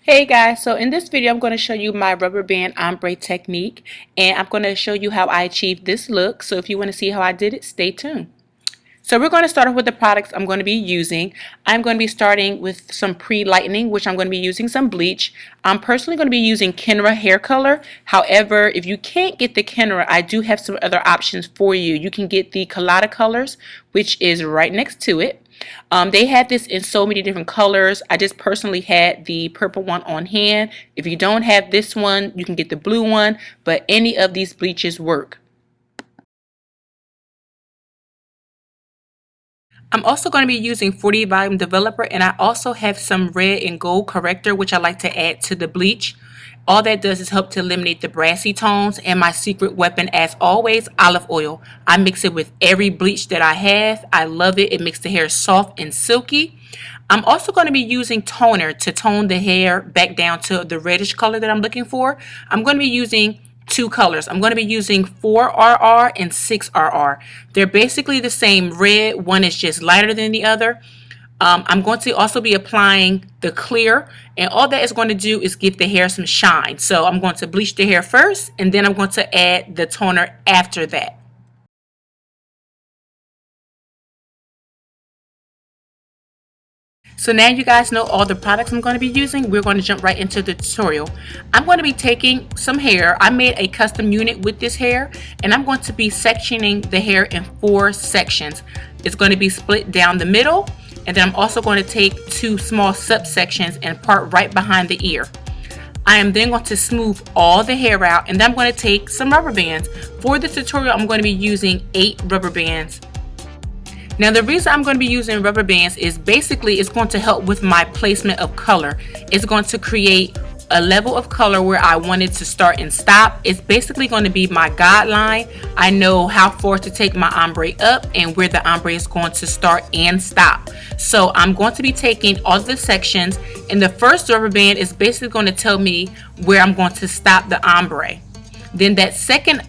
Hey guys, so in this video I'm going to show you my rubber band ombre technique, and I'm going to show you how I achieved this look. So if you want to see how I did it, stay tuned. So we're going to start off with the products I'm going to be using. I'm going to be starting with some pre-lightening, which I'm going to be using some bleach. I'm personally going to be using Kenra hair color. However, if you can't get the Kenra, I do have some other options for you. You can get the Colada colors, which is right next to it. They had this in so many different colors. I just personally had the purple one on hand. If you don't have this one, you can get the blue one, but any of these bleaches work. I'm also going to be using 40 volume developer, and I also have some red and gold corrector which I like to add to the bleach. All that does is help to eliminate the brassy tones, and my secret weapon as always, olive oil. I mix it with every bleach that I have. I love it. It makes the hair soft and silky. I'm also going to be using toner to tone the hair back down to the reddish color that I'm looking for. I'm going to be using two colors. I'm going to be using 4RR and 6RR. They're basically the same red. One is just lighter than the other. I'm going to also be applying the clear, and all that is going to do is give the hair some shine. So I'm going to bleach the hair first, and then I'm going to add the toner after that. So now you guys know all the products I'm going to be using. We're going to jump right into the tutorial. I'm going to be taking some hair. I made a custom unit with this hair, and I'm going to be sectioning the hair in 4 sections. It's going to be split down the middle, and then I'm also going to take 2 small subsections and part right behind the ear. I am then going to smooth all the hair out, and then I'm going to take some rubber bands. For this tutorial, I'm going to be using 8 rubber bands. Now the reason I'm going to be using rubber bands is basically it's going to help with my placement of color. It's going to create a level of color where I want it to start and stop. It's basically going to be my guideline. I know how far to take my ombre up and where the ombre is going to start and stop. So I'm going to be taking all the sections, and the first rubber band is basically going to tell me where I'm going to stop the ombre. Then that second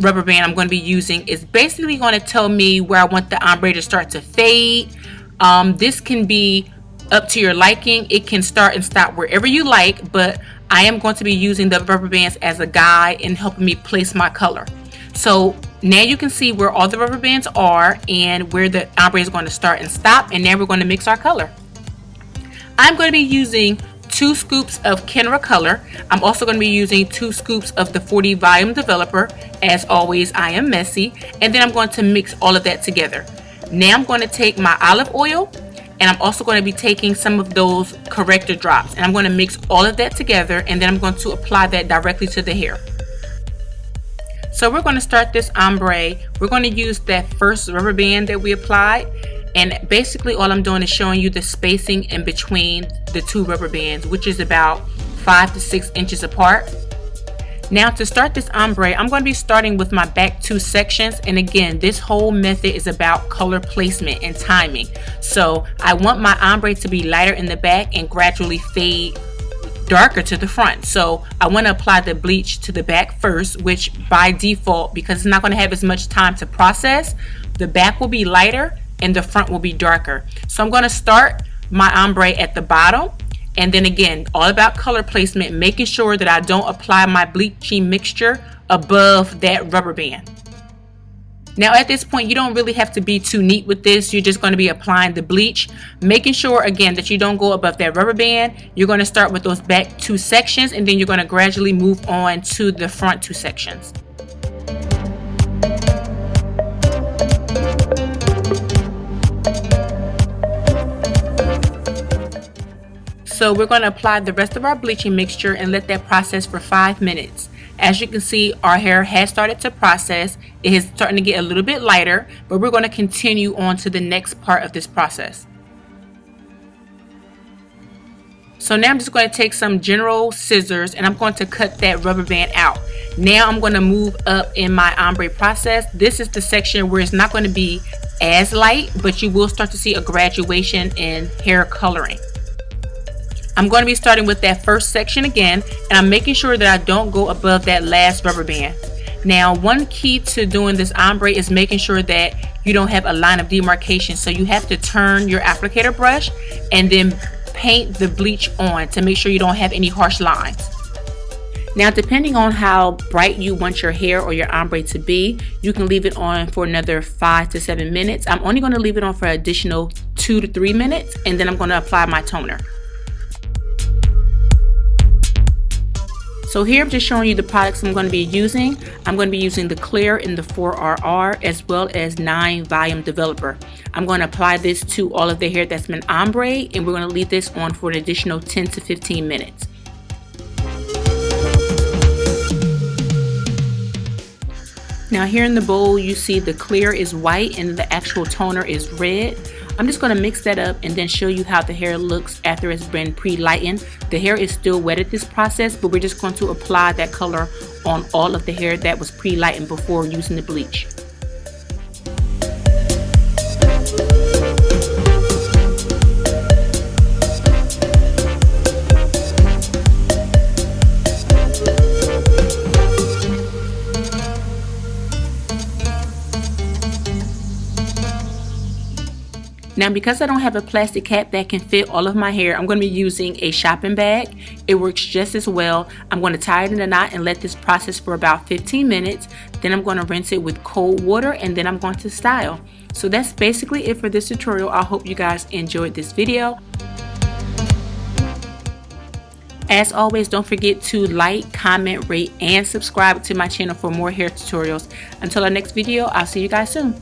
rubber band I'm going to be using is basically going to tell me where I want the ombre to start to fade. This can be up to your liking. It can start and stop wherever you like, but I am going to be using the rubber bands as a guide in helping me place my color. So now you can see where all the rubber bands are and where the ombre is going to start and stop, and now we're going to mix our color. I'm going to be using 2 scoops of Kenra color. I'm also going to be using 2 scoops of the 40 volume developer. As always, I am messy. And then I'm going to mix all of that together. Now I'm going to take my olive oil, and I'm also going to be taking some of those corrector drops, and I'm going to mix all of that together, and then I'm going to apply that directly to the hair. So we're going to start this ombre. We're going to use that first rubber band that we applied. And basically all I'm doing is showing you the spacing in between the 2 rubber bands, which is about 5 to 6 inches apart. Now to start this ombre, I'm going to be starting with my back 2 sections. And again, this whole method is about color placement and timing. So I want my ombre to be lighter in the back and gradually fade darker to the front. So I want to apply the bleach to the back first, which by default, because it's not going to have as much time to process, the back will be lighter and the front will be darker. So I'm going to start my ombre at the bottom, and then again, all about color placement, making sure that I don't apply my bleaching mixture above that rubber band. Now at this point, you don't really have to be too neat with this. You're just going to be applying the bleach, making sure again that you don't go above that rubber band. You're going to start with those back 2 sections, and then you're going to gradually move on to the front 2 sections. So we're going to apply the rest of our bleaching mixture and let that process for 5 minutes. As you can see, our hair has started to process. It is starting to get a little bit lighter, but we're going to continue on to the next part of this process. So now I'm just going to take some general scissors, and I'm going to cut that rubber band out. Now I'm going to move up in my ombre process. This is the section where it's not going to be as light, but you will start to see a graduation in hair coloring. I'm going to be starting with that first section again, and I'm making sure that I don't go above that last rubber band. Now, one key to doing this ombre is making sure that you don't have a line of demarcation. So you have to turn your applicator brush and then paint the bleach on to make sure you don't have any harsh lines. Now, depending on how bright you want your hair or your ombre to be, you can leave it on for another 5 to 7 minutes. I'm only going to leave it on for an additional 2 to 3 minutes, and then I'm going to apply my toner. So here I'm just showing you the products I'm going to be using. I'm going to be using the Clear in the 4RR as well as 9 Volume Developer. I'm going to apply this to all of the hair that's been ombre, and we're going to leave this on for an additional 10 to 15 minutes. Now here in the bowl you see the clear is white and the actual toner is red. I'm just going to mix that up and then show you how the hair looks after it's been pre-lightened. The hair is still wet at this process, but we're just going to apply that color on all of the hair that was pre-lightened before using the bleach. Now, because I don't have a plastic cap that can fit all of my hair, I'm going to be using a shopping bag. It works just as well. I'm going to tie it in a knot and let this process for about 15 minutes. Then I'm going to rinse it with cold water and then I'm going to style. So that's basically it for this tutorial. I hope you guys enjoyed this video. As always, don't forget to like, comment, rate, and subscribe to my channel for more hair tutorials. Until our next video, I'll see you guys soon.